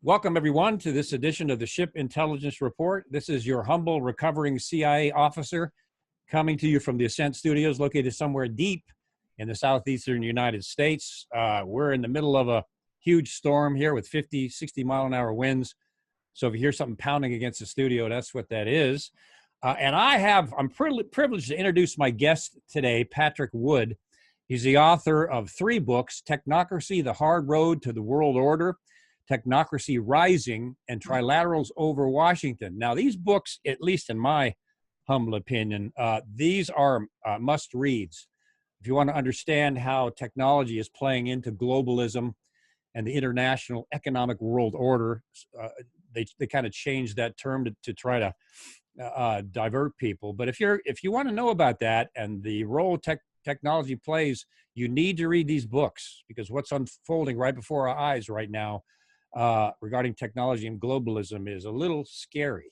Welcome, everyone, to this edition of the Ship Intelligence Report. This is your humble, recovering CIA officer coming to you from the Ascent Studios, located somewhere deep in the southeastern United States. We're in the middle of a huge storm here with 50, 60-mile-an-hour winds. So if you hear something pounding against the studio, that's what that is. And I'm privileged to introduce my guest today, Patrick Wood. He's the author of 3 books, Technocracy, The Hard Road to the World Order, Technocracy Rising, and Trilaterals Over Washington. Now, these books, at least in my humble opinion, these are must-reads. If you want to understand how technology is playing into globalism and the international economic world order, they kind of changed that term to try to divert people. But if you want to know about that and the role technology plays, you need to read these books, because what's unfolding right before our eyes right now regarding technology and globalism is a little scary.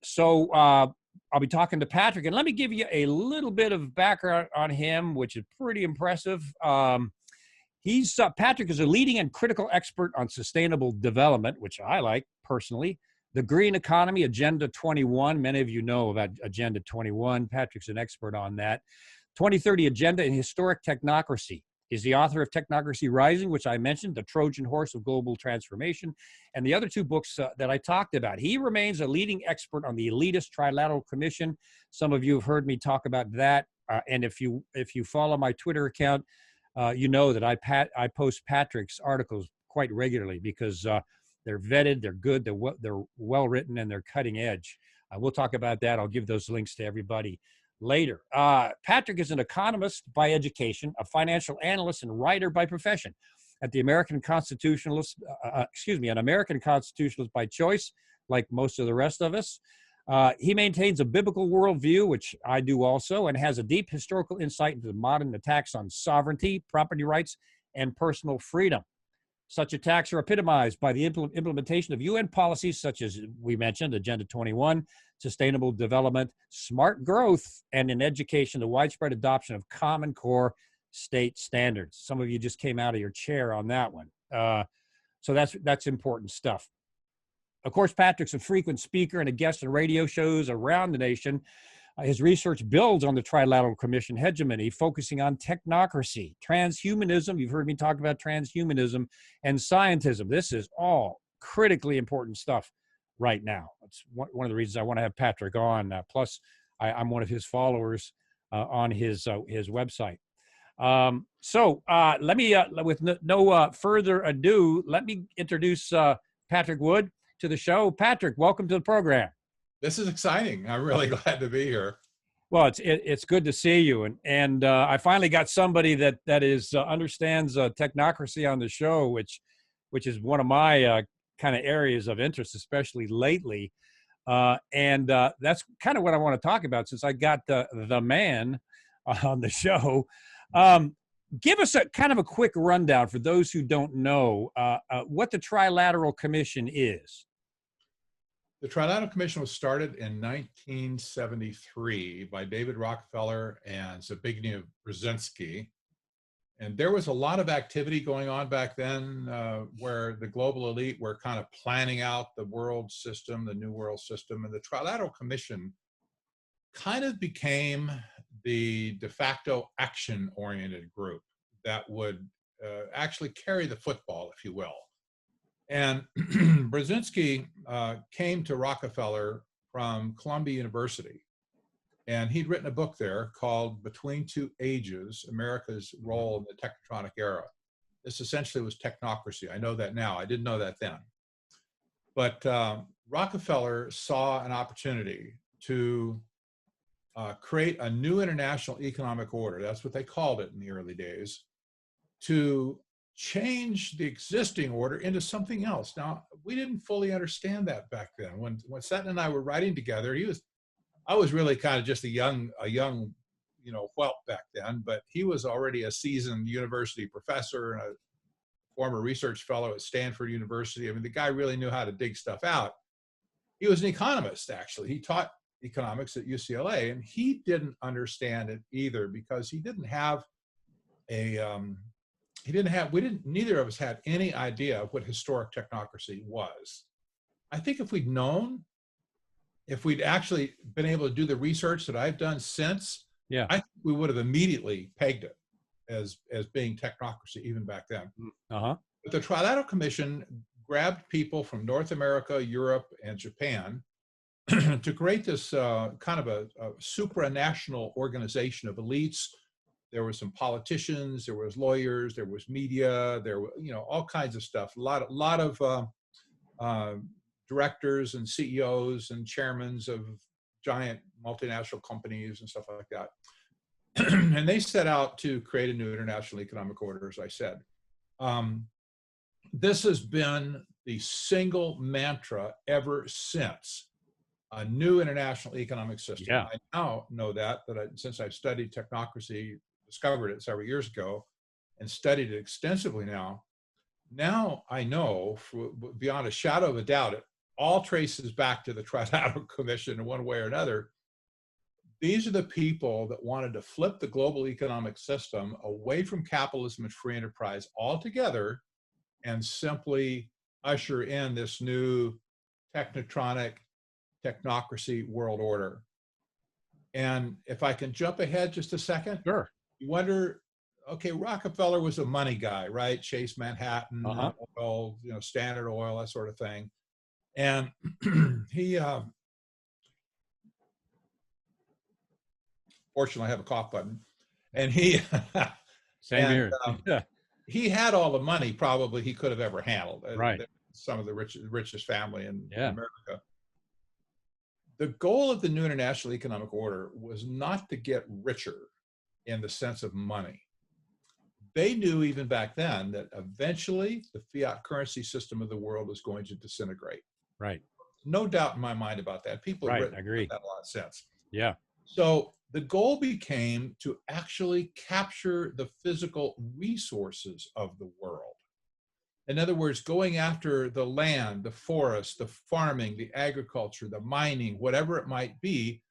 So I'll be talking to Patrick, and let me give you a little bit of background on him, which is pretty impressive. Patrick is a leading and critical expert on sustainable development, which I like personally. The green economy, Agenda 21. Many of you know about Agenda 21. Patrick's an expert on that. 2030 Agenda and Historic Technocracy. He's the author of Technocracy Rising, which I mentioned, the Trojan Horse of Global Transformation, and the other 2 books that I talked about. He remains a leading expert on the elitist Trilateral Commission. Some of you have heard me talk about that. And if you follow my Twitter account, you know that I post Patrick's articles quite regularly, because they're vetted, they're good, they're well written, and they're cutting edge. We'll talk about that. I'll give those links to everybody later. Patrick is an economist by education, a financial analyst, and writer by profession. At the American Constitutionalist, an American Constitutionalist by choice, like most of the rest of us. He maintains a biblical worldview, which I do also, and has a deep historical insight into the modern attacks on sovereignty, property rights, and personal freedom. Such attacks are epitomized by the implementation of UN policies such as, we mentioned, Agenda 21, sustainable development, smart growth, and in education, the widespread adoption of Common Core state standards. Some of you just came out of your chair on that one. So that's important stuff. Of course, Patrick's a frequent speaker and a guest on radio shows around the nation. His research builds on the Trilateral Commission hegemony, focusing on technocracy, transhumanism. You've heard me talk about transhumanism, and scientism. This is all critically important stuff right now. It's one of the reasons I want to have Patrick on. Plus, I'm one of his followers on his website. So let me, with no further ado, let me introduce Patrick Wood to the show. Patrick, welcome to the program. This is exciting. I'm really glad to be here. Well, it's good to see you, and I finally got somebody that understands technocracy on the show, which is one of my kind of areas of interest, especially lately, and that's kind of what I want to talk about, since I got the man on the show. Give us a kind of a quick rundown for those who don't know what the Trilateral Commission is. The Trilateral Commission was started in 1973 by David Rockefeller and Zbigniew Brzezinski. And there was a lot of activity going on back then where the global elite were kind of planning out the world system, the new world system. And the Trilateral Commission kind of became the de facto action-oriented group that would actually carry the football, if you will. And Brzezinski came to Rockefeller from Columbia University, and he'd written a book there called Between Two Ages, America's Role in the Technocratic Era. This essentially was technocracy. I know that now. I didn't know that then. But Rockefeller saw an opportunity to create a new international economic order. That's what they called it in the early days, to change the existing order into something else. Now, we didn't fully understand that back then. When Seton and I were writing together, I was really kind of just a young, whelp back then, but he was already a seasoned university professor and a former research fellow at Stanford University. I mean, the guy really knew how to dig stuff out. He was an economist, actually. He taught economics at UCLA, and he didn't understand it either, because he didn't have neither of us had any idea of what historic technocracy was. I think if we'd known, if we'd actually been able to do the research that I've done since, Yeah. I think we would have immediately pegged it as being technocracy even back then. Uh-huh. But the Trilateral Commission grabbed people from North America, Europe, and Japan to create this kind of a supranational organization of elites. There were some politicians, there was lawyers, there was media, there were, all kinds of stuff. A lot of directors and CEOs and chairmen of giant multinational companies and stuff like that. And they set out to create a new international economic order, as I said. This has been the single mantra ever since. A new international economic system. Yeah. I now know that since I've studied technocracy, discovered it several years ago, and studied it extensively now. Now I know, beyond a shadow of a doubt, it all traces back to the Trilateral Commission in one way or another. These are the people that wanted to flip the global economic system away from capitalism and free enterprise altogether and simply usher in this new technocracy world order. And if I can jump ahead just a second, Sure. You wonder, okay, Rockefeller was a money guy, right? Chase Manhattan, oil, Standard Oil, that sort of thing. And he, fortunately, I have a cough button. And he, Same here. He had all the money probably he could have ever handled. Right. Some of the richest family in Yeah. America. The goal of the new international economic order was not to get richer in the sense of money. They knew even back then that eventually the fiat currency system of the world was going to disintegrate. Right. No doubt in my mind about that. People have written agree. that a lot of sense. Yeah. So the goal became to actually capture the physical resources of the world. In other words, going after the land, the forest, the farming, the agriculture, the mining, whatever it might be.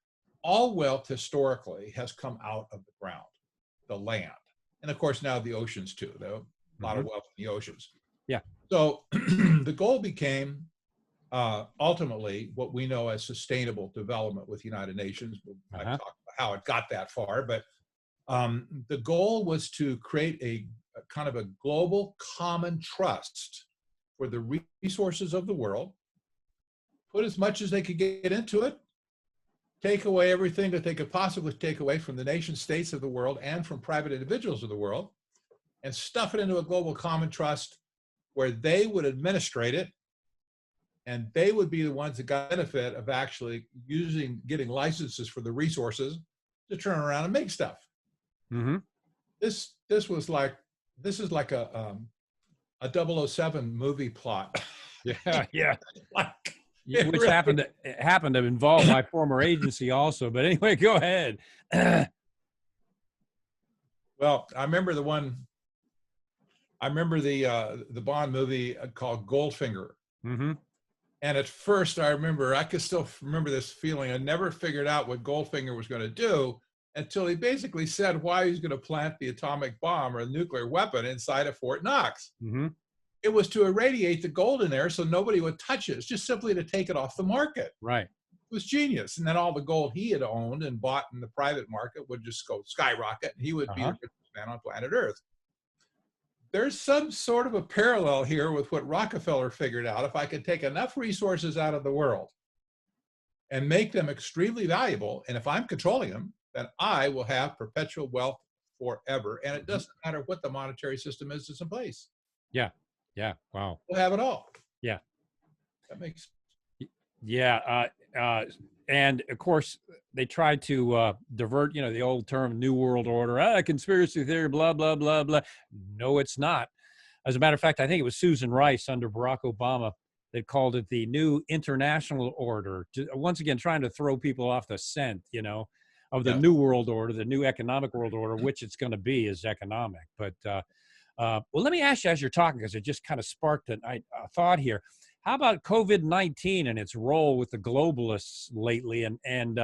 All wealth historically has come out of the ground, the land. And of course, now the oceans too, though. A lot of wealth in the oceans. Yeah. So the goal became ultimately what we know as sustainable development with the United Nations. I've talked about how it got that far, but the goal was to create a kind of a global common trust for the resources of the world, put as much as they could get into it, take away everything that they could possibly take away from the nation states of the world and from private individuals of the world, and stuff it into a global common trust where they would administrate it, and they would be the ones that got benefit of actually getting licenses for the resources to turn around and make stuff. Mm-hmm. This is like a 007 movie plot. Yeah. Which happened to involve my former agency also. But anyway, go ahead. Well, I remember the Bond movie called Goldfinger. Mm-hmm. And at first, I could still remember this feeling. I never figured out what Goldfinger was going to do until he basically said why he was going to plant the atomic bomb or a nuclear weapon inside of Fort Knox. Mm-hmm. It was to irradiate the gold in there so nobody would touch it. It's just simply to take it off the market. Right. It was genius. And then all the gold he had owned and bought in the private market would just go skyrocket, and he would be the richest man on planet Earth. There's some sort of a parallel here with what Rockefeller figured out. If I could take enough resources out of the world and make them extremely valuable, and if I'm controlling them, then I will have perpetual wealth forever. And it doesn't matter what the monetary system is that's in place. Yeah. Yeah. Wow. We'll have it all. Yeah. That makes. Yeah. And of course, they tried to divert, the old term New World Order, conspiracy theory, blah, blah, blah, blah. No, it's not. As a matter of fact, I think it was Susan Rice under Barack Obama that called it the New International Order. Once again, trying to throw people off the scent, of the New World Order, the new economic world order, which it's going to be is economic. But, well, let me ask you as you're talking, because it just kind of sparked a thought here. How about COVID-19 and its role with the globalists lately? And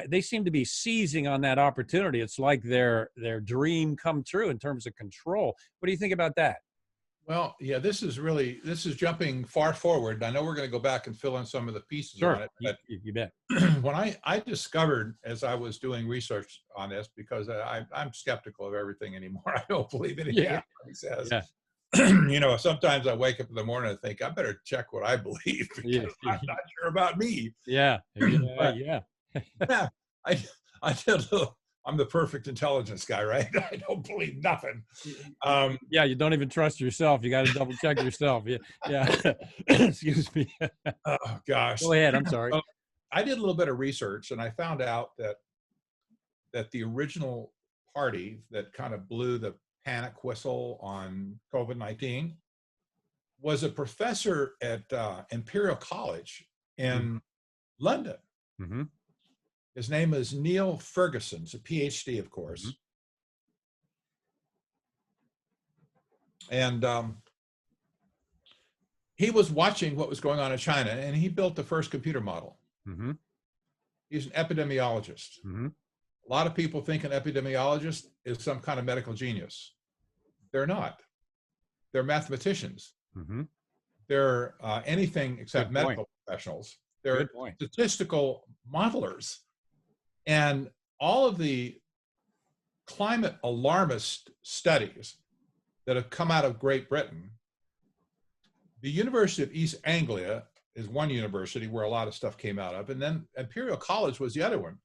they seem to be seizing on that opportunity. It's like their dream come true in terms of control. What do you think about that? Well, yeah, this is jumping far forward. I know we're going to go back and fill in some of the pieces on Sure, it, but you bet. when I discovered as I was doing research on this, because I'm skeptical of everything anymore. I don't believe anything Yeah, anybody says. yeah, Sometimes I wake up in the morning and think I better check what I believe yeah, because I'm not sure about me. yeah, yeah, But yeah. yeah, I I did a little. I'm the perfect intelligence guy, right? I don't believe nothing. Yeah, you don't even trust yourself. You got to double check yourself. Yeah, yeah. Excuse me. Oh gosh. Go ahead. I'm sorry. Well, I did a little bit of research and I found out that the original party that kind of blew the panic whistle on COVID-19 was a professor at Imperial College in London. Mm-hmm. His name is Neil Ferguson. He's a PhD, of course. And he was watching what was going on in China, and he built the first computer model. Mm-hmm. He's an epidemiologist. Mm-hmm. A lot of people think an epidemiologist is some kind of medical genius. They're not. They're mathematicians. Mm-hmm. They're anything except medical professionals. They're statistical modelers. And all of the climate alarmist studies that have come out of Great Britain, the University of East Anglia is one university where a lot of stuff came out of, and then Imperial College was the other one.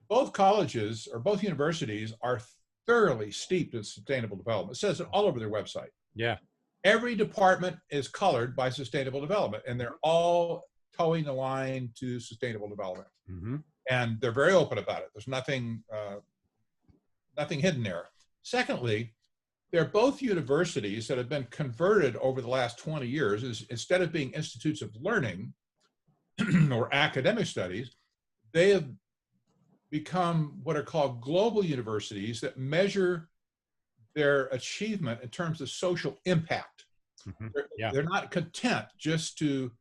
Both colleges or both universities are thoroughly steeped in sustainable development. It says it all over their website. Yeah. Every department is colored by sustainable development, and they're all towing the line to sustainable development. Mm-hmm. And they're very open about it. There's nothing hidden there. Secondly, they're both universities that have been converted over the last 20 years. Instead of being institutes of learning or academic studies, they have become what are called global universities that measure their achievement in terms of social impact. Mm-hmm. They're not content just to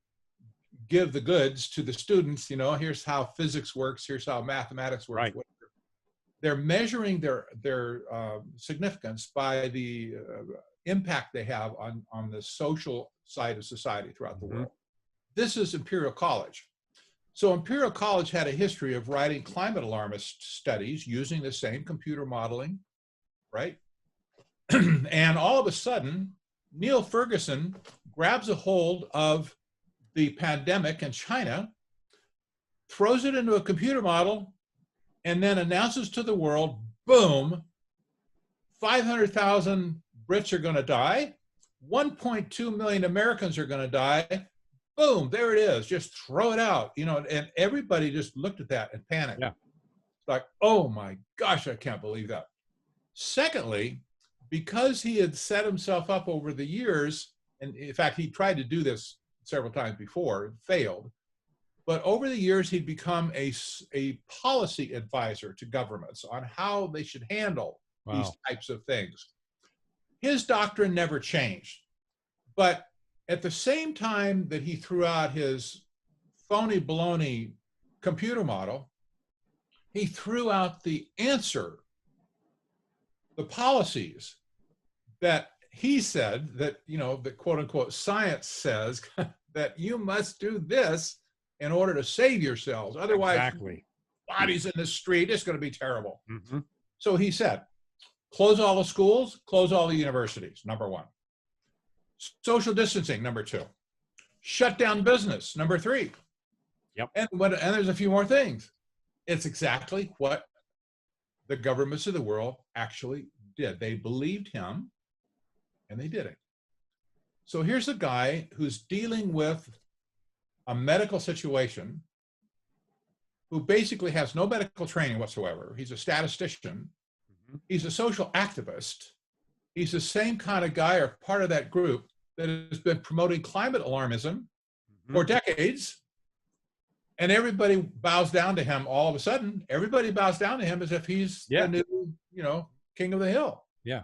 give the goods to the students, here's how physics works, here's how mathematics works. Right. They're measuring their significance by the impact they have on the social side of society throughout the world. This is Imperial College. So Imperial College had a history of writing climate alarmist studies using the same computer modeling, right? And all of a sudden, Neil Ferguson grabs a hold of the pandemic in China, throws it into a computer model, and then announces to the world, boom, 500,000 Brits are going to die, 1.2 million Americans are going to die. Boom, there it is. Just throw it out, and everybody just looked at that and panicked. Yeah. It's like, oh my gosh, I can't believe that. Secondly, because he had set himself up over the years, and in fact, he tried to do this several times before, failed. But over the years, he'd become a policy advisor to governments on how they should handle these types of things. His doctrine never changed. But at the same time that he threw out his phony baloney computer model, he threw out the answer, the policies that he said that, the quote unquote science says that you must do this in order to save yourselves. Otherwise, bodies in the street, it's going to be terrible. Mm-hmm. So he said, close all the schools, close all the universities, number one. Social distancing, number two. Shut down business, number three. Yep. And there's a few more things. It's exactly what the governments of the world actually did. They believed him, and they did it. So here's a guy who's dealing with a medical situation who basically has no medical training whatsoever. He's a statistician. Mm-hmm. He's a social activist. He's the same kind of guy or part of that group that has been promoting climate alarmism for decades. And everybody bows down to him all of a sudden. Everybody bows down to him as if he's the new, king of the hill. Yeah.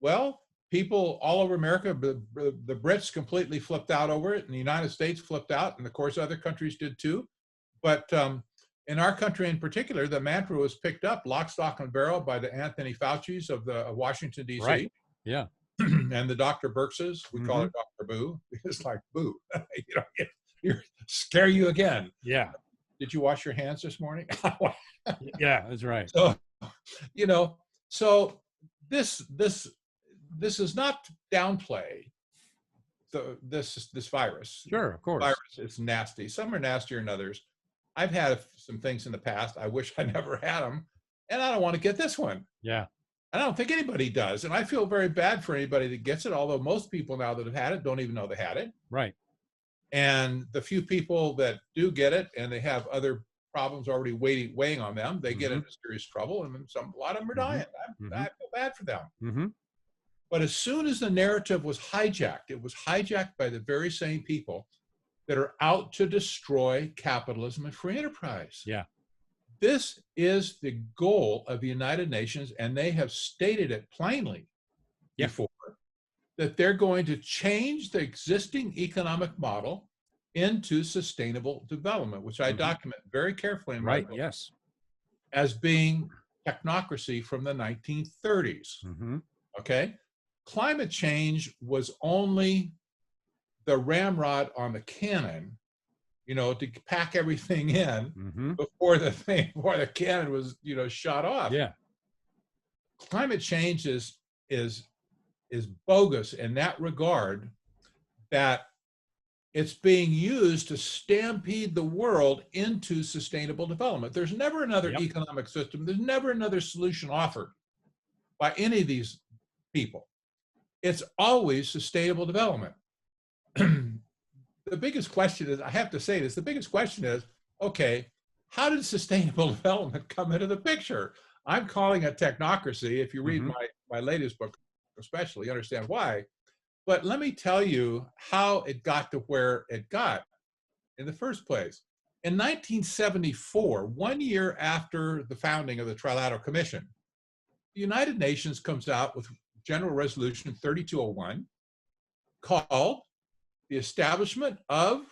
Well, people all over America, the Brits completely flipped out over it, and the United States flipped out, and of course other countries did too. But In our country in particular, the mantra was picked up lock, stock, and barrel by the Anthony Fauci's of Washington, Right. D.C., Yeah. and the Dr. Birxes. We call Hmm. her Dr. Boo. It's like, boo, you know, scare you again. Yeah. Did you wash your hands this morning? Yeah, that's right. So, you know, so this is not to downplay this virus. Sure, of course. Virus is nasty. Some are nastier than others. I've had some things in the past. I wish I never had them, and I don't want to get this one. Yeah. I don't think anybody does, and I feel very bad for anybody that gets it. Although most people now that have had it don't even know they had it, Right. and the few people that do get it and they have other problems already weighing on them, they get into serious trouble, and a lot of them are dying. I feel bad for them. Mm-hmm. But as soon as the narrative was hijacked, it was hijacked by the very same people that are out to destroy capitalism and free enterprise. Yeah. This is the goal of the United Nations, and they have stated it plainly before, that they're going to change the existing economic model into sustainable development, which I document very carefully in my book, Yes. as being technocracy from the 1930s. Mm-hmm. Okay? Climate change was only the ramrod on the cannon, you know, to pack everything in before the cannon was, you know, shot off. Yeah. Climate change is bogus in that regard, that it's being used to stampede the world into sustainable development. There's never another economic system. There's never another solution offered by any of these people. It's always sustainable development. The biggest question is, I have to say this, the biggest question is, okay, how did sustainable development come into the picture? I'm calling it technocracy. If you read my latest book, especially, you understand why. But let me tell you how it got to where it got in the first place. In 1974, 1 year after the founding of the Trilateral Commission, the United Nations comes out with General Resolution 3201 called the establishment of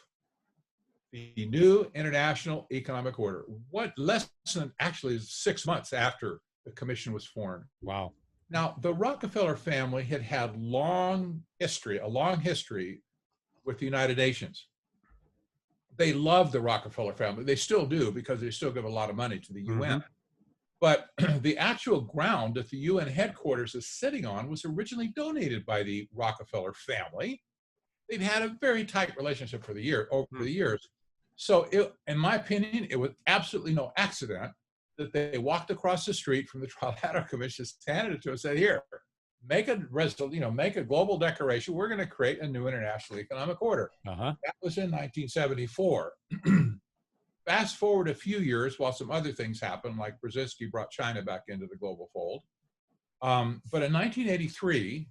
the new international economic order. What, less than actually 6 months after the commission was formed. Wow. Now, the Rockefeller family had a long history with the United Nations. They love the Rockefeller family. They still do, because they still give a lot of money to the UN. But the actual ground that the UN headquarters is sitting on was originally donated by the Rockefeller family. They've had a very tight relationship over the years. So in my opinion, it was absolutely no accident that they walked across the street from the Trilateral Commission, handed it to us, and said, here, make a global declaration. We're going to create a new international economic order. That was in 1974. Fast forward a few years while some other things happened, like Brzezinski brought China back into the global fold. But in 1983,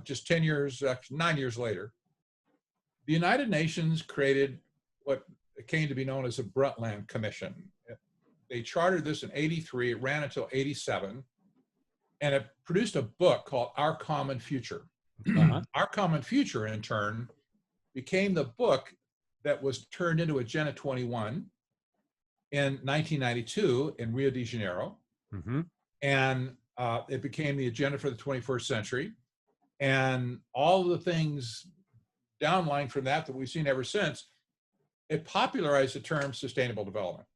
just 9 years later, the United Nations created what came to be known as the Brundtland Commission. They chartered this in 83. It ran until 87. And it produced a book called Our Common Future. Our Common Future, in turn, became the book that was turned into Agenda 21 in 1992 in Rio de Janeiro. And it became the agenda for the 21st century. And all of the things downline from that we've seen ever since, it popularized the term sustainable development.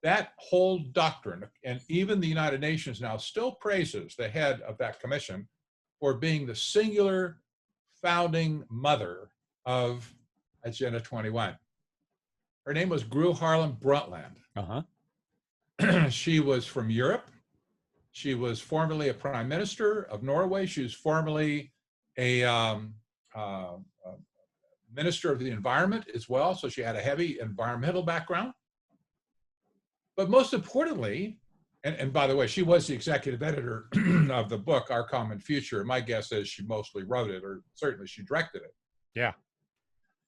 That whole doctrine, and even the United Nations now still praises the head of that commission for being the singular founding mother of Agenda 21. Her name was Gro Harlem Brundtland. She was from Europe. She was formerly a prime minister of Norway. She was formerly a minister of the environment as well. So she had a heavy environmental background. But most importantly, and by the way, she was the executive editor of the book, Our Common Future. My guess is she mostly wrote it, or certainly she directed it. Yeah.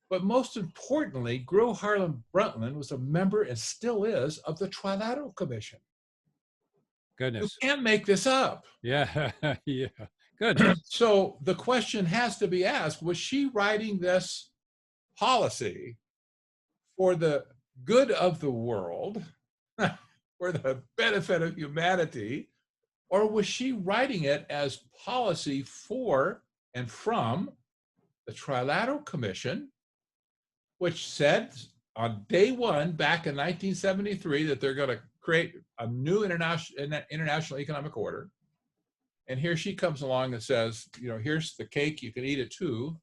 But most importantly, Gro Harlem Brundtland was a member, and still is, of the Trilateral Commission. Goodness. You can't make this up. Yeah. Yeah. Good. So the question has to be asked, was she writing this policy for the good of the world, for the benefit of humanity? Or was she writing it as policy for and from the Trilateral Commission, which said on day one back in 1973 that they're going to create a new international economic order? And here she comes along and says, here's the cake, you can eat it too.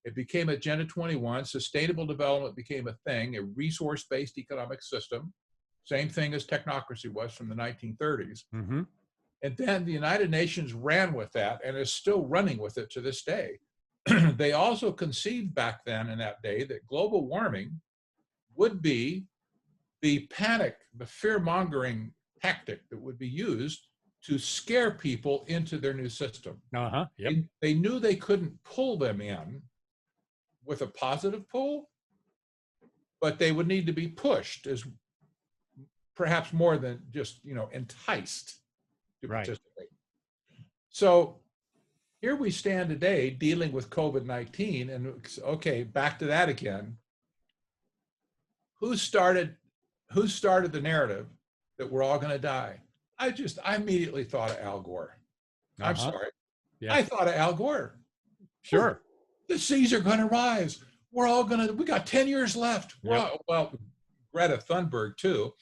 It became Agenda 21. Sustainable development became a thing, a resource-based economic system. Same thing as technocracy was from the 1930s. Mm-hmm. And then the United Nations ran with that and is still running with it to this day. They also conceived back then in that day that global warming would be the panic, the fear-mongering tactic that would be used to scare people into their new system. Uh-huh. Yep. They knew they couldn't pull them in with a positive pull, but they would need to be pushed as perhaps more than just, enticed to participate. So here we stand today dealing with COVID-19, and okay, back to that again. Who started the narrative that we're all going to die? I immediately thought of Al Gore. Uh-huh. I'm sorry. Yeah. I thought of Al Gore. Sure. The seas are going to rise. We got 10 years left. Yep. Well, Greta Thunberg too.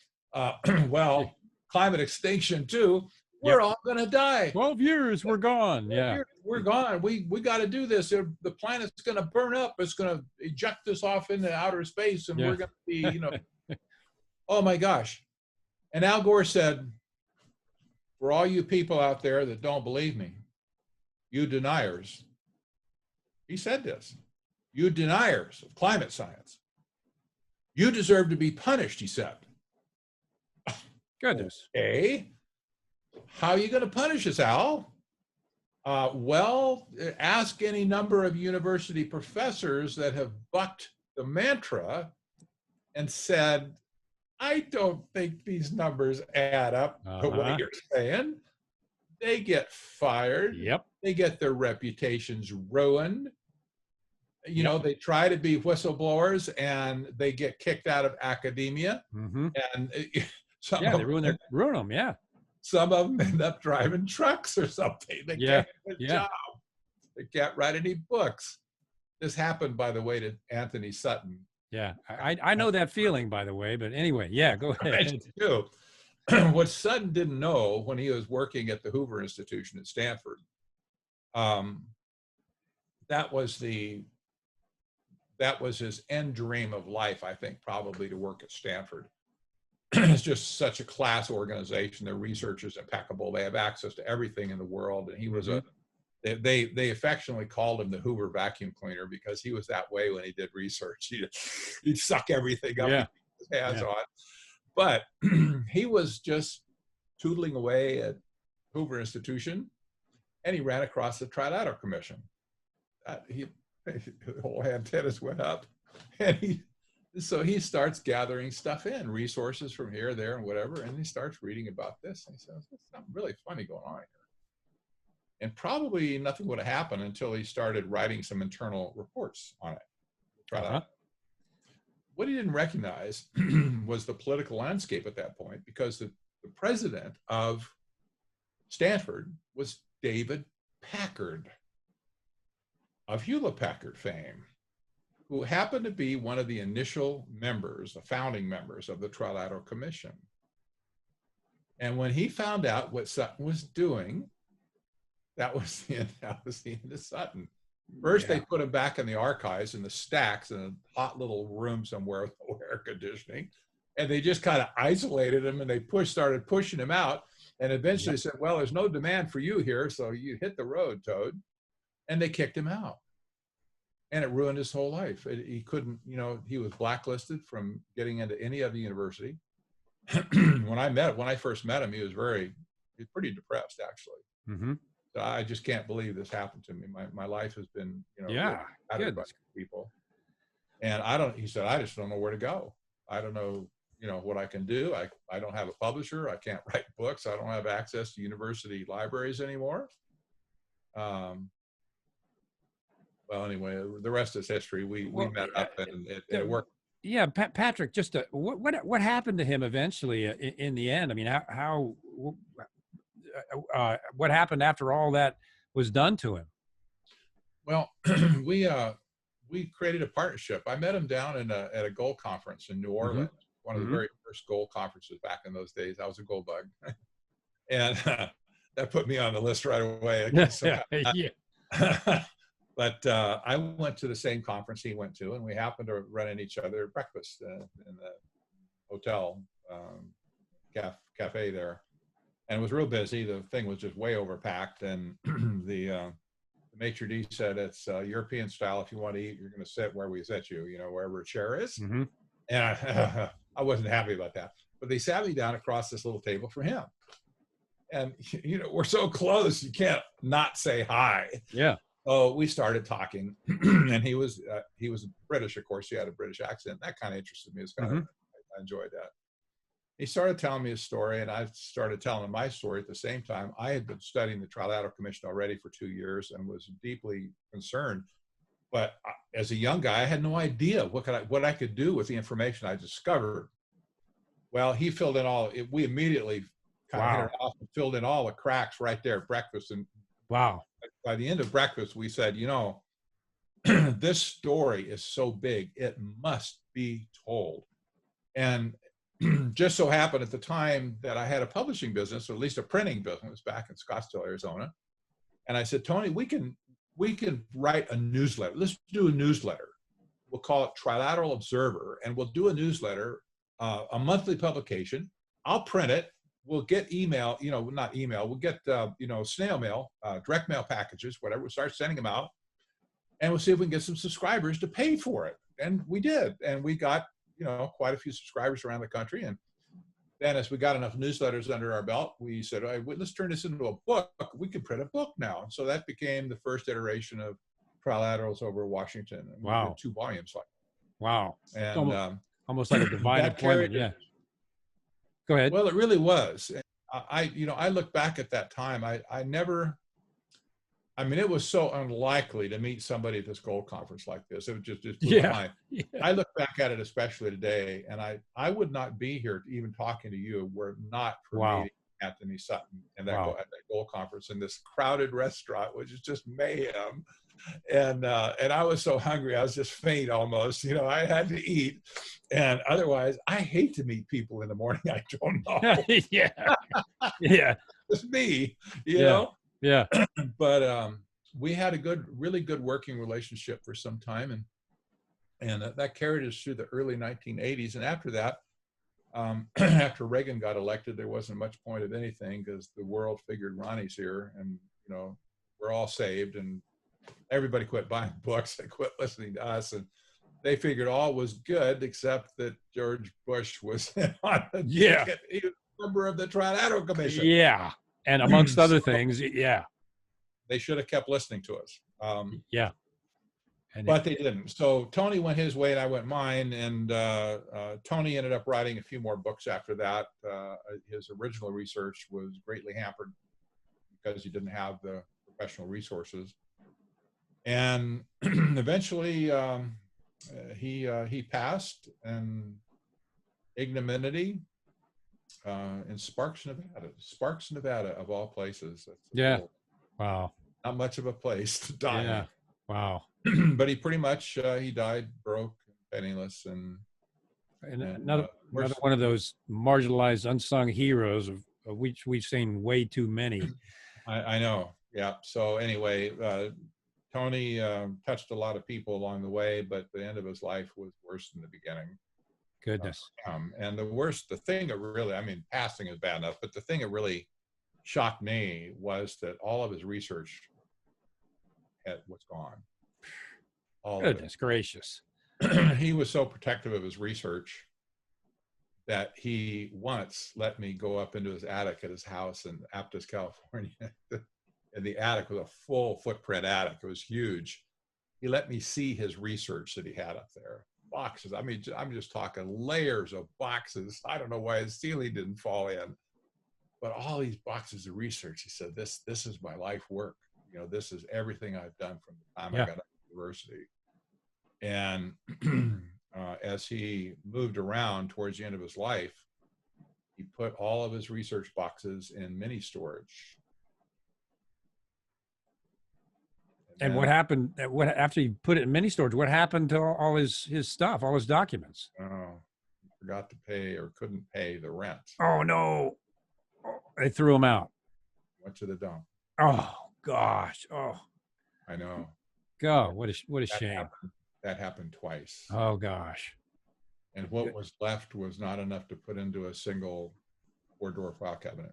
Well, climate extinction too. We're all going to die. 12 years, we're gone. Yeah. We're gone. We got to do this. The planet's going to burn up. It's going to eject us off into outer space, and we're going to be, oh my gosh. And Al Gore said, for all you people out there that don't believe me, you deniers, he said this, you deniers of climate science, you deserve to be punished, he said. Goodness. Okay. How are you going to punish us, Al? Well, ask any number of university professors that have bucked the mantra and said, I don't think these numbers add up to what you're saying. They get fired. Yep. They get their reputations ruined. They try to be whistleblowers and they get kicked out of academia. Mm-hmm. And they ruin them. Yeah. Some of them end up driving trucks or something. They can't get a job. They can't write any books. This happened, by the way, to Anthony Sutton. Yeah, I know that feeling, by the way. But anyway, yeah, go ahead. I do. What Sutton didn't know when he was working at the Hoover Institution at Stanford, that was his end dream of life, I think, probably to work at Stanford. It's just such a class organization. Their research is impeccable. They have access to everything in the world. And he was they affectionately called him the Hoover vacuum cleaner because he was that way when he did research. He'd suck everything up and his hands on. But he was just tootling away at Hoover Institution, and he ran across the Trilateral Commission. His whole antennas went up, and so he starts gathering stuff in, resources from here, there, and whatever, and he starts reading about this, and he says, there's something really funny going on here. And probably nothing would have happened until he started writing some internal reports on it. What he didn't recognize was the political landscape at that point, because the president of Stanford was David Packard of Hewlett-Packard fame, who happened to be one of the initial members, the founding members of the Trilateral Commission. And when he found out what Sutton was doing, that was the end of Sutton. First, they put him back in the archives in the stacks in a hot little room somewhere with no air conditioning. And they just kind of isolated him, and they started pushing him out. And eventually said, well, there's no demand for you here, so you hit the road, Toad. And they kicked him out. And it ruined his whole life. He couldn't, he was blacklisted from getting into any other university. When I first met him, he was pretty depressed, actually. Mm-hmm. So I just can't believe this happened to me. My life has been, good. By people. And he said, I just don't know where to go. I don't know, what I can do. I don't have a publisher. I can't write books. I don't have access to university libraries anymore. Well, anyway, the rest is history. We met up and it worked. Yeah, Patrick, just what happened to him eventually in the end? I mean, what happened after all that was done to him? Well, we we created a partnership. I met him down at a gold conference in New Hmm. Orleans, one of the Hmm. very first gold conferences back in those days. I was a gold bug, and that put me on the list right away. Okay, so, Yeah. but I went to the same conference he went to, and we happened to run into each other at breakfast in the hotel cafe there, and it was real busy. The thing was just way overpacked, and the maitre d' said it's European style. If you want to eat, you're going to sit where we set you, wherever a chair is. Hmm. And I wasn't happy about that. But they sat me down across this little table from him. And, we're so close, you can't not say hi. Yeah. So we started talking. And he was British, of course. He had a British accent. That kind of interested me. Hmm. I enjoyed that. He started telling me his story, and I started telling him my story at the same time. I had been studying the Trilateral Commission already for 2 years and was deeply concerned. But as a young guy, I had no idea what I could do with the information I discovered. Well, he filled in we immediately kind of hit it off and filled in all the cracks right there at breakfast. And Wow. by the end of breakfast, we said, this story is so big, it must be told. And just so happened at the time that I had a publishing business, or at least a printing business back in Scottsdale, Arizona. And I said, Tony, we can write a newsletter. Let's do a newsletter. We'll call it Trilateral Observer, and we'll do a newsletter, a monthly publication. I'll print it. We'll get email, not email. We'll get, snail mail, direct mail packages, whatever. We'll start sending them out, and we'll see if we can get some subscribers to pay for it. And we did. And we got, quite a few subscribers around the country. And then as we got enough newsletters under our belt, we said, all right, let's turn this into a book. We can print a book now. And so that became the first iteration of Trilaterals over Washington. And we did 2 volumes. Wow. And almost like a divine appointment. Yeah. Go ahead. Well, it really was. I look back at that time. It was so unlikely to meet somebody at this gold conference like this. It was just blew my mind. Yeah. I look back at it, especially today, and I would not be here even talking to you were it not for meeting Anthony Sutton and at that gold conference in this crowded restaurant, which is just mayhem. And I was so hungry, I was just faint almost. I had to eat, and otherwise, I hate to meet people in the morning I don't know. Yeah. It's me, know. Yeah. But we had a really good working relationship for some time, and that carried us through the early 1980s. And after that, after Reagan got elected, there wasn't much point of anything because the world figured Ronnie's here, and we're all saved, and everybody quit buying books. They quit listening to us, and they figured all was good except that George Bush was on he was a member of the Trilateral Commission. Yeah. And amongst other things, yeah. They should have kept listening to us. And but they didn't. So Tony went his way and I went mine. And Tony ended up writing a few more books after that. His original research was greatly hampered because he didn't have the professional resources. And eventually he passed in ignominy in Sparks, Nevada, of all places. Wow. Not much of a place to die. Yeah. Wow. But he pretty much he died broke, penniless, and another one of those marginalized, unsung heroes of which we've seen way too many. I know. Yeah. So anyway, Tony touched a lot of people along the way, but the end of his life was worse than the beginning. Goodness. And the thing that really, passing is bad enough, but the thing that really shocked me was that all of his research was gone. Goodness gracious. He was so protective of his research that he once let me go up into his attic at his house in Aptos, California. And the attic was a full footprint attic. It was huge. He let me see his research that he had up there. Boxes. I'm just talking layers of boxes. I don't know why his ceiling didn't fall in, but all these boxes of research. He said, "This is my life work. This is everything I've done from the time I got out of university." And as he moved around towards the end of his life, he put all of his research boxes in mini storage. And what happened? What after you put it in mini storage? What happened to all his stuff, all his documents? Oh, he forgot to pay or couldn't pay the rent. Oh no! They threw him out. Went to the dump. Oh gosh! Oh, I know. God! What a shame! That happened twice. Oh gosh! And what was left was not enough to put into a single 4-drawer file cabinet.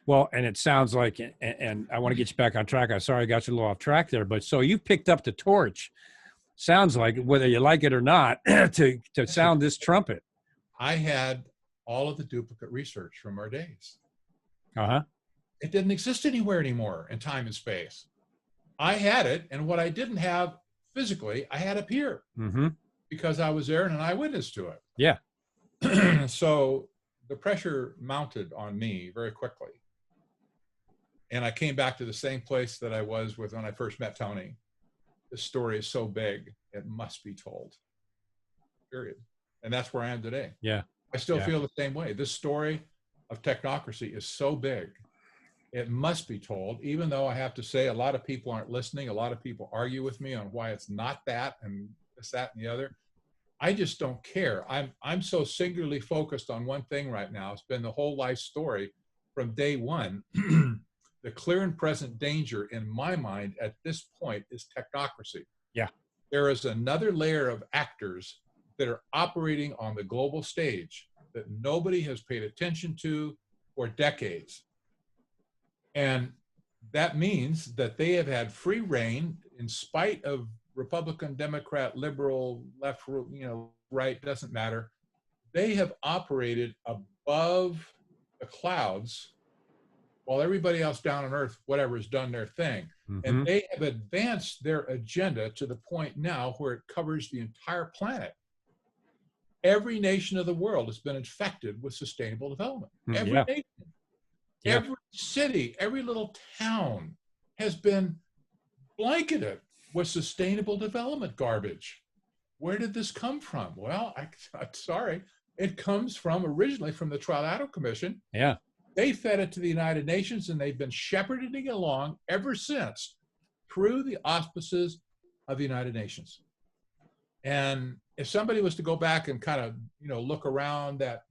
Well, and it sounds like, and I want to get you back on track. I'm sorry I got you a little off track there, but so you picked up the torch. Sounds like, whether you like it or not, to sound this trumpet. I had all of the duplicate research from our days. Uh-huh. It didn't exist anywhere anymore in time and space. I had it, and what I didn't have physically, I had up here, because I was there and an eyewitness to it. Yeah. So the pressure mounted on me very quickly. And I came back to the same place that I was with when I first met Tony. This story is so big, it must be told. Period. And that's where I am today. Yeah. I still feel the same way. This story of technocracy is so big, it must be told, even though I have to say a lot of people aren't listening. A lot of people argue with me on why it's not that and this, that, and the other. I just don't care. I'm so singularly focused on one thing right now. It's been the whole life story from day one. The clear and present danger in my mind at this point is technocracy. Yeah. There is another layer of actors that are operating on the global stage that nobody has paid attention to for decades. And that means that they have had free reign in spite of Republican, Democrat, liberal, left, right, doesn't matter. They have operated above the clouds while everybody else down on earth, whatever, has done their thing. And they have advanced their agenda to the point now where it covers the entire planet. Every nation of the world has been infected with sustainable development. Every nation, every city, every little town has been blanketed with sustainable development garbage. Where did this come from? Well, I'm sorry. It comes from originally from the Trilateral Commission. Yeah. They fed it to the United Nations, and they've been shepherding it along ever since through the auspices of the United Nations. And if somebody was to go back and kind of, look around that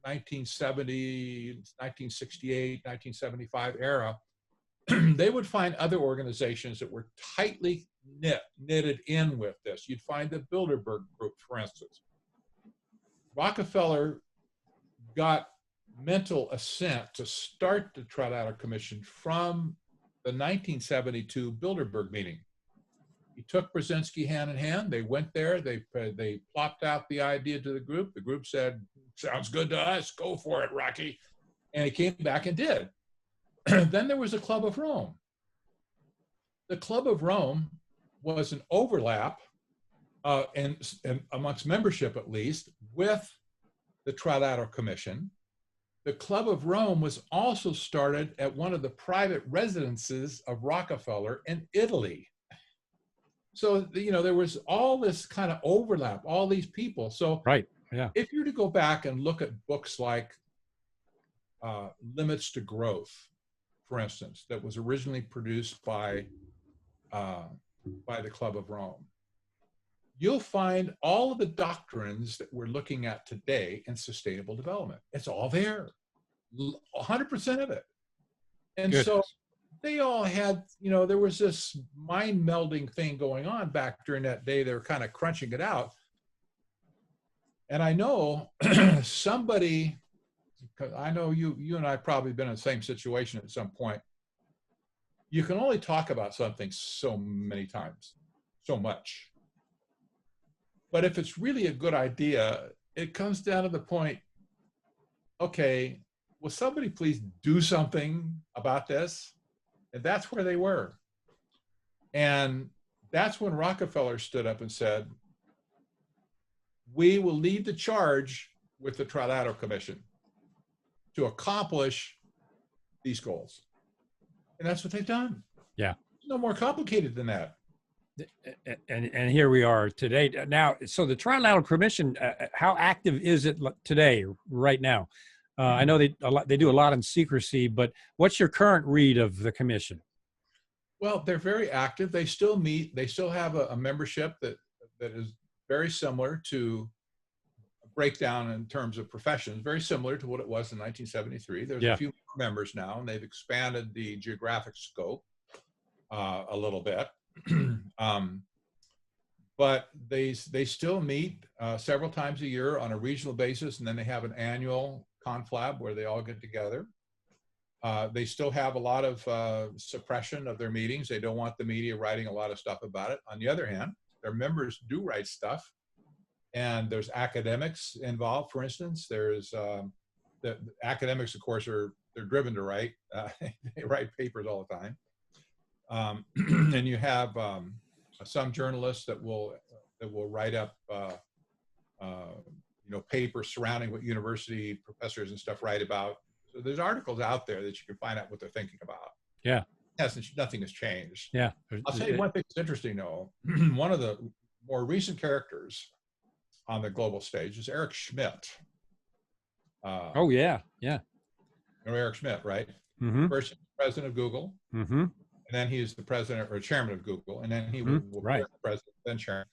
1970, 1968, 1975 era, they would find other organizations that were tightly knitted in with this. You'd find the Bilderberg Group, for instance. Rockefeller got mental assent to start the Trilateral Commission from the 1972 Bilderberg meeting. He took Brzezinski hand in hand. They went there. They plopped out the idea to the group. The group said, "Sounds good to us. Go for it, Rocky." And he came back and did. Then there was the Club of Rome. The Club of Rome was an overlap, and amongst membership at least, with the Trilateral Commission. The Club of Rome was also started at one of the private residences of Rockefeller in Italy. So, there was all this kind of overlap, all these people. So if you were to go back and look at books like Limits to Growth, for instance, that was originally produced by the Club of Rome, you'll find all of the doctrines that we're looking at today in sustainable development. It's all there, 100% of it. And so they all had, there was this mind melding thing going on back during that day. They were kind of crunching it out. And I know somebody, because I know you and I probably been in the same situation at some point. You can only talk about something so many times, so much. But if it's really a good idea, it comes down to the point, okay, will somebody please do something about this? And that's where they were. And that's when Rockefeller stood up and said, we will lead the charge with the Trilateral Commission to accomplish these goals. And that's what they've done. Yeah. It's no more complicated than that. And here we are today. Now, so the Trilateral Commission, how active is it today, right now? I know they do a lot in secrecy, but what's your current read of the commission? Well, they're very active. They still meet. They still have a membership that is very similar to a breakdown in terms of professions, very similar to what it was in 1973. There's a few members now, and they've expanded the geographic scope a little bit. But they still meet several times a year on a regional basis, and then they have an annual conflab where they all get together. They still have a lot of suppression of their meetings. They don't want the media writing a lot of stuff about it. On the other hand, their members do write stuff, and there's academics involved. For instance, there's the academics, of course, they're driven to write. They write papers all the time, and you have some journalists that will write up papers surrounding what university professors and stuff write about. So there's articles out there that you can find out what they're thinking about. Yeah. Nothing has changed. Yeah. I'll tell you one thing that's interesting, though. One of the more recent characters on the global stage is Eric Schmidt. Oh, yeah. Yeah. You know Eric Schmidt, right? Mm-hmm. First, president of Google. Mm-hmm. And then he's the president or chairman of Google. And then he was president, then chairman.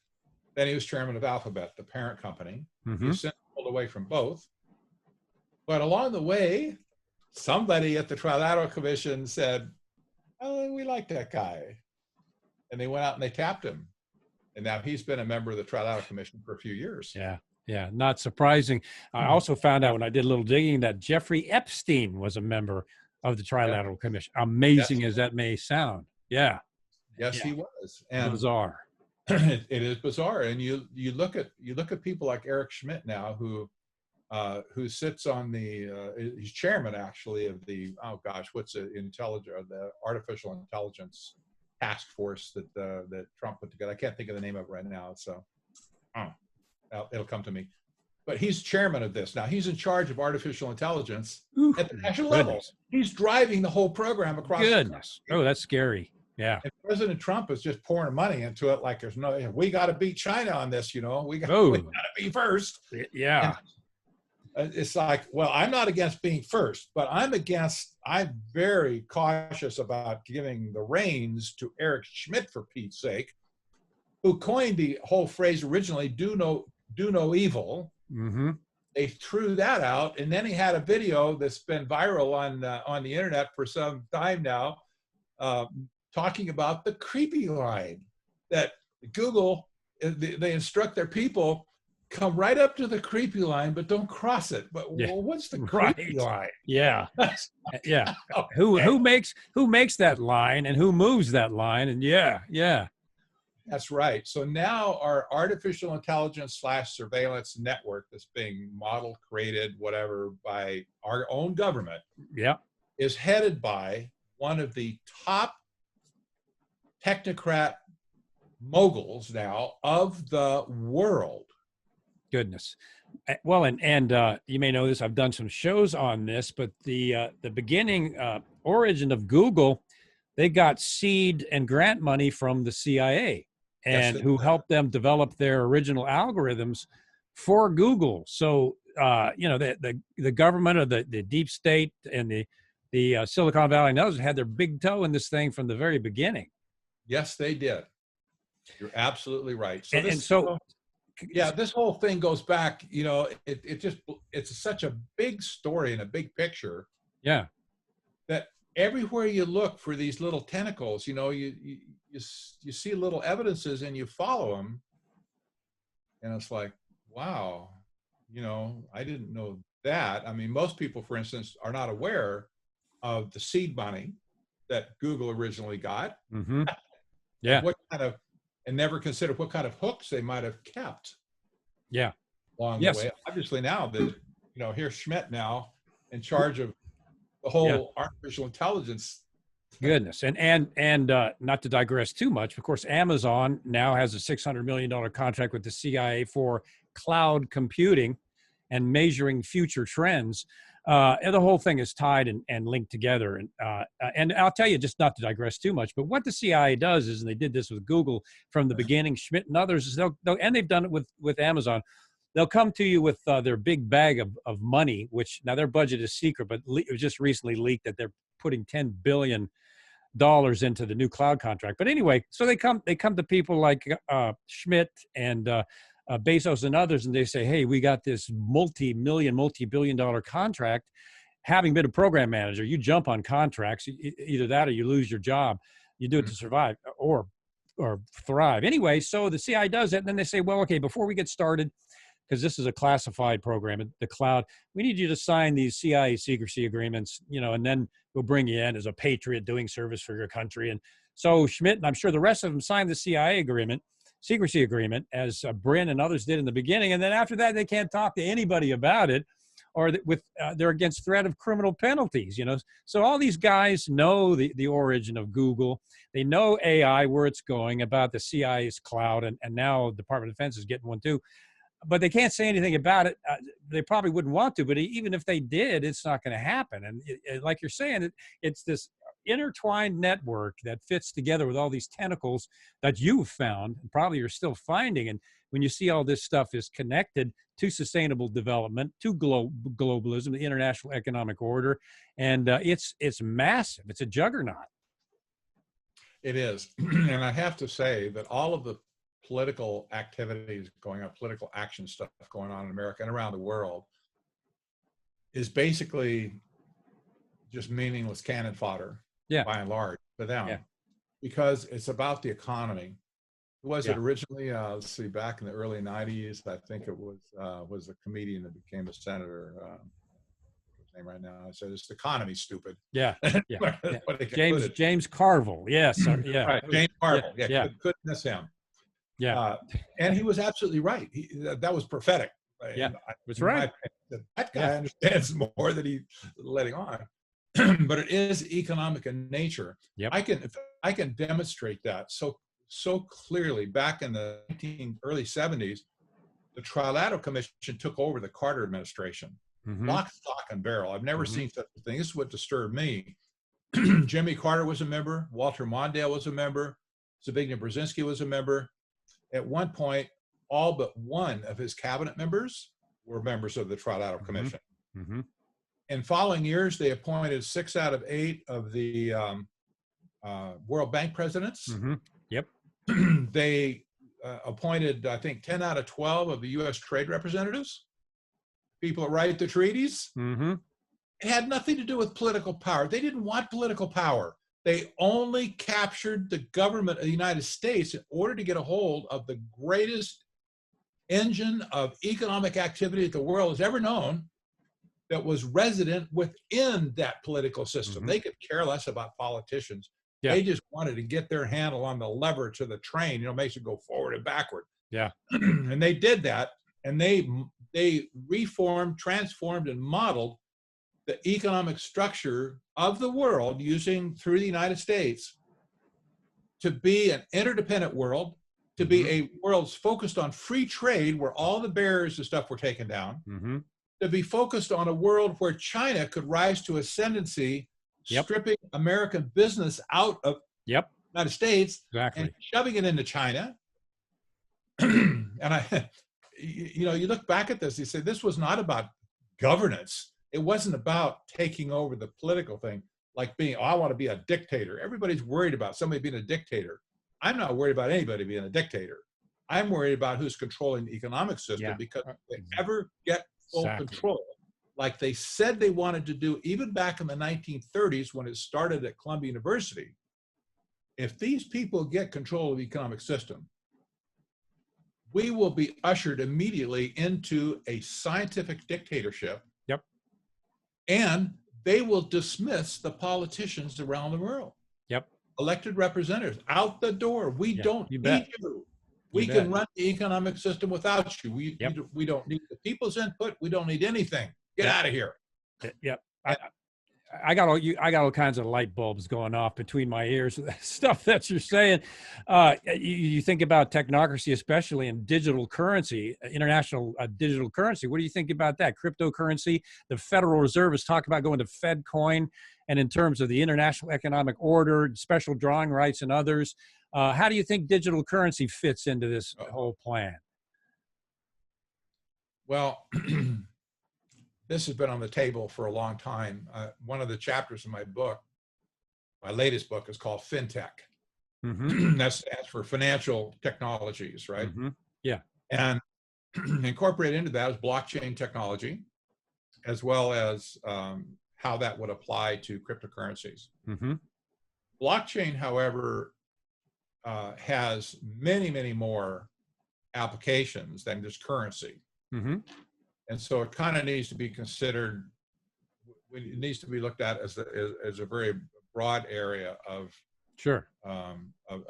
Then he was chairman of Alphabet, the parent company. Mm-hmm. He's since pulled away from both. But along the way, somebody at the Trilateral Commission said, "Oh, we like that guy." And they went out and they tapped him. And now he's been a member of the Trilateral Commission for a few years. Yeah. Yeah. Not surprising. I also found out when I did a little digging that Jeffrey Epstein was a member of the Trilateral Commission. Amazing as that may sound. Yeah. Yes, he was. And bizarre. It is bizarre. And you look at people like Eric Schmidt now, who sits on he's chairman actually of the, the artificial intelligence task force that Trump put together. I can't think of the name of it right now. So it'll come to me. But he's chairman of this. Now he's in charge of artificial intelligence at the national level. He's driving the whole program across the country. Oh, that's scary. Yeah. And President Trump is just pouring money into it like there's we got to beat China on this, we got to be first. Yeah. And it's like, well, I'm not against being first, but I'm very cautious about giving the reins to Eric Schmidt, for Pete's sake, who coined the whole phrase originally, do no evil. Mm-hmm. They threw that out. And then he had a video that's been viral on the internet for some time now, talking about the creepy line that Google, they instruct their people, come right up to the creepy line, but don't cross it. But well, what's the creepy line? Yeah. Yeah. Who makes that line and who moves that line? And yeah. That's right. So now our artificial intelligence / surveillance network that's being modeled, created, whatever, by our own government is headed by one of the top technocrat moguls now of the world. Goodness. Well, and you may know this, I've done some shows on this, but the beginning origin of Google, they got seed and grant money from the CIA, and who helped them develop their original algorithms for Google. So, the government or the deep state and the Silicon Valley and others had their big toe in this thing from the very beginning. Yes, they did. You're absolutely right. So this whole thing goes back, it's such a big story and a big picture. Yeah. That everywhere you look for these little tentacles, you see little evidences and you follow them. And it's like, wow, I didn't know that. I mean, most people, for instance, are not aware of the seed money that Google originally got. Mm-hmm. Yeah. And never considered what kind of hooks they might have kept. Yeah. Along the way. Obviously now here's Schmidt now in charge of the whole artificial intelligence. Goodness. And not to digress too much, of course, Amazon now has a $600 million contract with the CIA for cloud computing and measuring future trends. And the whole thing is tied and linked together. And I'll tell you, just not to digress too much, but what the CIA does is, and they did this with Google from the beginning, Schmidt and others, is and they've done it with Amazon. They'll come to you with their big bag of money, which now their budget is secret, but it was just recently leaked that they're putting $10 billion into the new cloud contract. But anyway, so they come to people like Schmidt and Bezos and others, and they say, hey, we got this multi-billion-dollar contract. Having been a program manager, you jump on contracts, either that or you lose your job. You do it to survive or thrive. Anyway, so the CIA does it, and then they say, well, okay, before we get started, because this is a classified program in the cloud, we need you to sign these CIA secrecy agreements, and then we'll bring you in as a patriot doing service for your country. And so Schmidt, and I'm sure the rest of them, signed the CIA secrecy agreement, as Brin and others did in the beginning. And then after that, they can't talk to anybody about it, or they're against threat of criminal penalties, So all these guys know the origin of Google. They know AI, where it's going, about the CIA's cloud, and now the Department of Defense is getting one too. But they can't say anything about it. They probably wouldn't want to, but even if they did, it's not going to happen. And like you're saying, it's this intertwined network that fits together with all these tentacles that you've found, and probably you're still finding. And when you see all this stuff is connected to sustainable development, to globalism, the international economic order, and it's massive. It's a juggernaut. It is. And I have to say that all of the political activities going on, political action stuff going on in America and around the world, is basically just meaningless cannon fodder, by and large, for them, because it's about the economy. Who was it originally? Let's see, back in the early 90s, I think it was a comedian that became a senator. His name right now. I said, it's the economy, stupid. James Carville. Yes. Right. James Carville. Couldn't miss him. And he was absolutely right. That was prophetic. That's right. That guy understands more than he's letting on. But it is economic in nature. I can demonstrate that so clearly. Back in the early 70s, the Trilateral Commission took over the Carter administration. Lock, stock, and barrel. I've never seen such a thing. This is what disturbed me. Jimmy Carter was a member. Walter Mondale was a member. Zbigniew Brzezinski was a member. At one point, all but one of his cabinet members were members of the Trilateral Commission. In following years, they appointed 6 out of 8 of the World Bank presidents. They appointed, I think, 10 out of 12 of the U.S. trade representatives, people that write the treaties. It had nothing to do with political power. They didn't want political power. They only captured the government of the United States in order to get a hold of the greatest engine of economic activity that the world has ever known, that was resident within that political system. They could care less about politicians. They just wanted to get their handle on the lever to the train, makes it go forward and backward. And they did that, and they reformed, transformed, and modeled the economic structure of the world through the United States to be an interdependent world, to be a world focused on free trade, where all the barriers and stuff were taken down, to be focused on a world where China could rise to ascendancy, stripping American business out of the United States and shoving it into China. And you look back at this, you say, this was not about governance. It wasn't about taking over the political thing, like I want to be a dictator. Everybody's worried about somebody being a dictator. I'm not worried about anybody being a dictator. I'm worried about who's controlling the economic system, because if they ever get full control, like they said they wanted to do even back in the 1930s when it started at Columbia University, if these people get control of the economic system, we will be ushered immediately into a scientific dictatorship. And they will dismiss the politicians around the world. Elected representatives out the door. We don't need you. We can run the economic system without you. We don't need the people's input. We don't need anything. Get out of here. I got all kinds of light bulbs going off between my ears. Stuff that you're saying. You think about technocracy, especially in digital currency, international digital currency. What do you think about that? Cryptocurrency. The Federal Reserve has talked about going to Fed coin, and in terms of the international economic order, special drawing rights, and others. How do you think digital currency fits into this whole plan? Well, this has been on the table for a long time. One of the chapters in my book, my latest book, is called FinTech. Mm-hmm. That stands for financial technologies, right? Mm-hmm. Yeah. And incorporated into that is blockchain technology, as well as how that would apply to cryptocurrencies. Mm-hmm. Blockchain, however, has many, many more applications than just currency. Mm-hmm. And so it kind of needs to be considered, it needs to be looked at as a very broad area of Sure. Of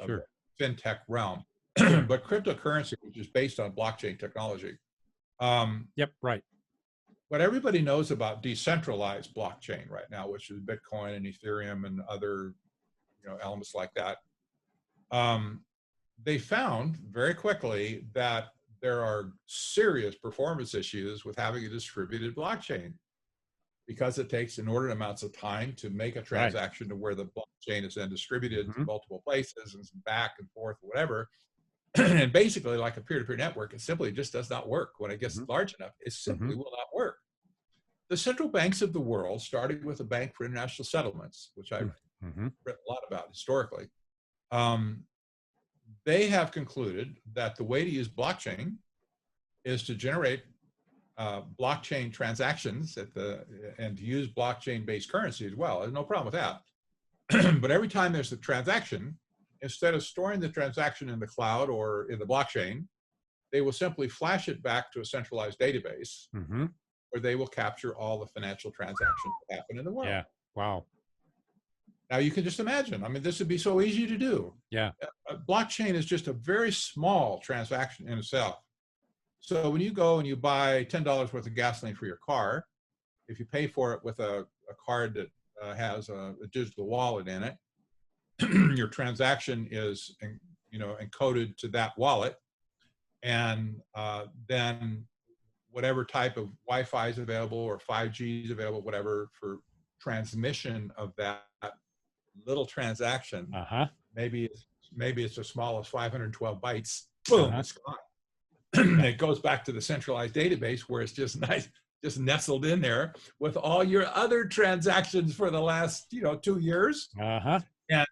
Sure. the fintech realm. But cryptocurrency, which is based on blockchain technology. Yep. Right. What everybody knows about decentralized blockchain right now, which is Bitcoin and Ethereum and other elements like that, they found very quickly that there are serious performance issues with having a distributed blockchain, because it takes inordinate amounts of time to make a transaction to where the blockchain is then distributed to multiple places and back and forth, whatever. And basically, like a peer-to-peer network, it simply just does not work. When it gets large enough, it simply will not work. The central banks of the world, starting with the Bank for International Settlements, which I've written a lot about historically, they have concluded that the way to use blockchain is to generate blockchain transactions and to use blockchain-based currency as well. There's no problem with that. But every time there's a transaction, instead of storing the transaction in the cloud or in the blockchain, they will simply flash it back to a centralized database where they will capture all the financial transactions that happen in the world. Yeah. Wow. Now you can just imagine. I mean, this would be so easy to do. Yeah. Blockchain is just a very small transaction in itself. So when you go and you buy $10 worth of gasoline for your car, if you pay for it with a card that has a digital wallet in it, your transaction is encoded to that wallet, and then whatever type of Wi-Fi is available or 5G is available, whatever, for transmission of that little transaction, maybe it's as small as 512 bytes. Boom, it's gone. It goes back to the centralized database where it's just nice, just nestled in there with all your other transactions for the last 2 years. And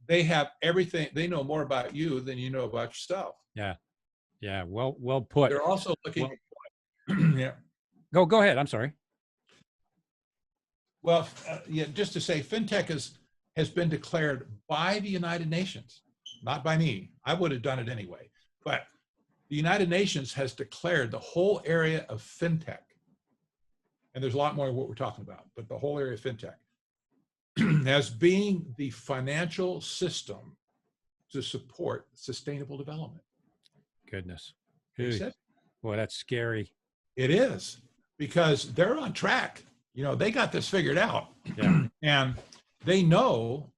they have everything. They know more about you than you know about yourself. Yeah. Yeah. Well put. They're also looking. Yeah. Go ahead. I'm sorry. Well, just to say, fintech has been declared by the United Nations, not by me. I would have done it anyway, but the United Nations has declared the whole area of fintech, and there's a lot more of what we're talking about, but the whole area of fintech as being the financial system to support sustainable development. Goodness. Boy, that's scary. It is, because they're on track. They got this figured out. Yeah. And they know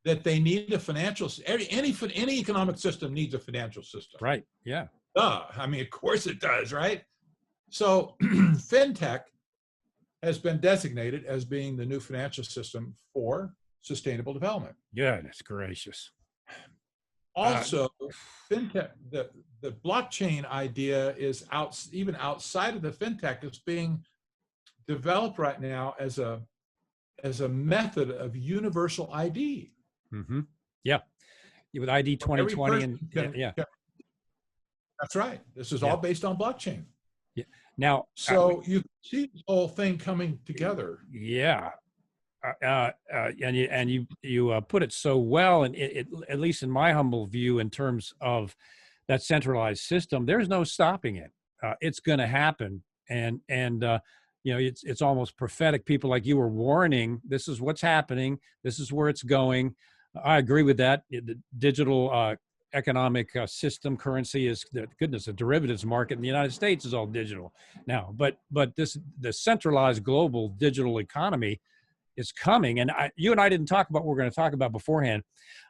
that they need a financial, any economic system needs a financial system. Right. Yeah. I mean, of course it does, right? So fintech has been designated as being the new financial system for sustainable development. Goodness gracious. Also, fintech, the blockchain idea is even outside of the fintech, is being developed right now as a method of universal ID. Yeah. With ID 2020 and That's right. This is all based on blockchain. Yeah. Now, so you see the whole thing coming together. Yeah. And you put it so well, and it at least in my humble view, in terms of that centralized system, there's no stopping it. It's going to happen, and it's almost prophetic. People like you were warning, this is what's happening. This is where it's going. I agree with that. The digital economic system, currency is, a derivatives market in the United States is all digital now. But the centralized global digital economy is coming. And you and I didn't talk about what we're going to talk about beforehand.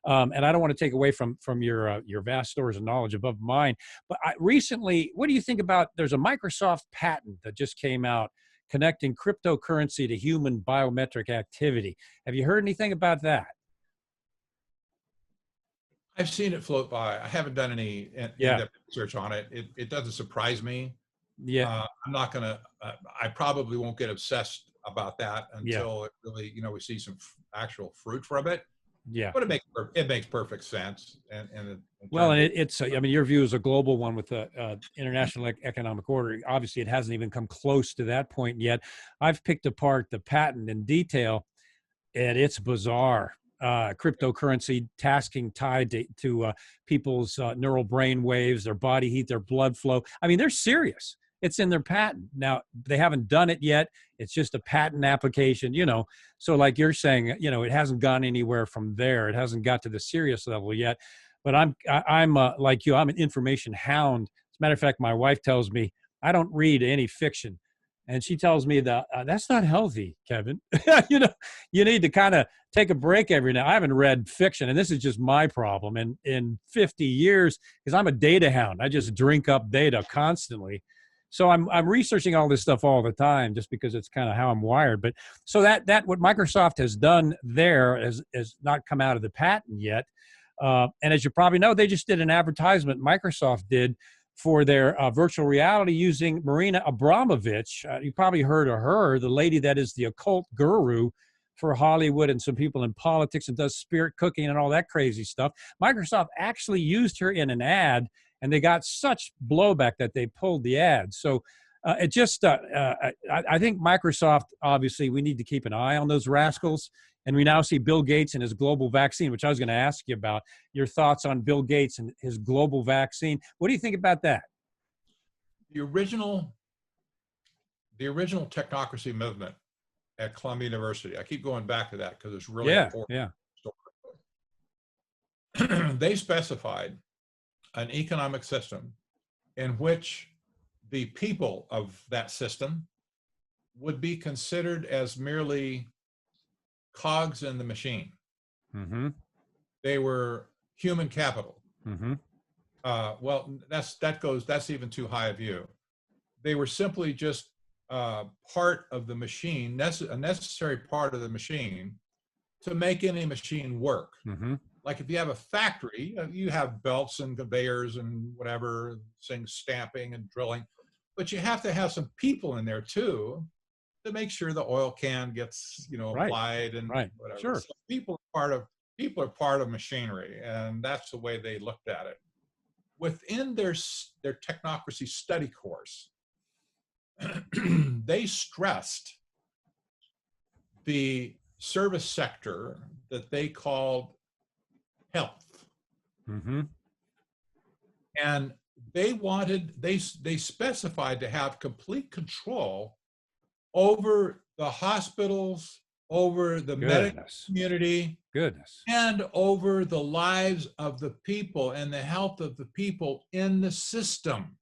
And I don't want to take away from your vast stores of knowledge above mine. But recently, what do you think about, there's a Microsoft patent that just came out connecting cryptocurrency to human biometric activity. Have you heard anything about that? I've seen it float by. I haven't done any Yeah. in-depth research on it. It doesn't surprise me. Yeah. I'm not going to, I probably won't get obsessed about that Yeah. until it really, we see some actual fruit from it. Yeah. But it makes perfect sense. Well, and it's, I mean, your view is a global one with the international economic order. Obviously, it hasn't even come close to that point yet. I've picked apart the patent in detail, and it's bizarre. Cryptocurrency tasking tied to people's neural brain waves, their body heat, their blood flow. I mean, they're serious. It's in their patent. Now, they haven't done it yet. It's just a patent application, So like you're saying, it hasn't gone anywhere from there. It hasn't got to the serious level yet. But I'm like you, I'm an information hound. As a matter of fact, my wife tells me I don't read any fiction. And she tells me that that's not healthy, Kevin. You need to kind of take a break every now. I haven't read fiction, and this is just my problem. And in 50 years, because I'm a data hound, I just drink up data constantly. So I'm researching all this stuff all the time, just because it's kind of how I'm wired. But so that what Microsoft has done there has not come out of the patent yet. And as you probably know, they just did an advertisement. Microsoft did for their virtual reality using Marina Abramovich. You probably heard of her, the lady that is the occult guru for Hollywood and some people in politics and does spirit cooking and all that crazy stuff. Microsoft actually used her in an ad, and they got such blowback that they pulled the ad. So I think Microsoft, obviously, we need to keep an eye on those rascals. And we now see Bill Gates and his global vaccine, which I was going to ask you about, your thoughts on Bill Gates and his global vaccine. What do you think about that? The original technocracy movement at Columbia University, I keep going back to that because it's really important. Yeah. They specified an economic system in which the people of that system would be considered as merely cogs in the machine. Mm-hmm. They were human capital. Mm-hmm. Well, that's even too high a view. They were simply just part of the machine, a necessary part of the machine to make any machine work. Mm-hmm. Like if you have a factory, you have belts and conveyors and whatever, things stamping and drilling, but you have to have some people in there too to make sure the oil can gets applied and whatever. Sure. So people are part of machinery, and that's the way they looked at it. Within their technocracy study course, they stressed the service sector that they called health. Mm-hmm. And they specified to have complete control over the hospitals, over the medical community, and over the lives of the people and the health of the people in the system.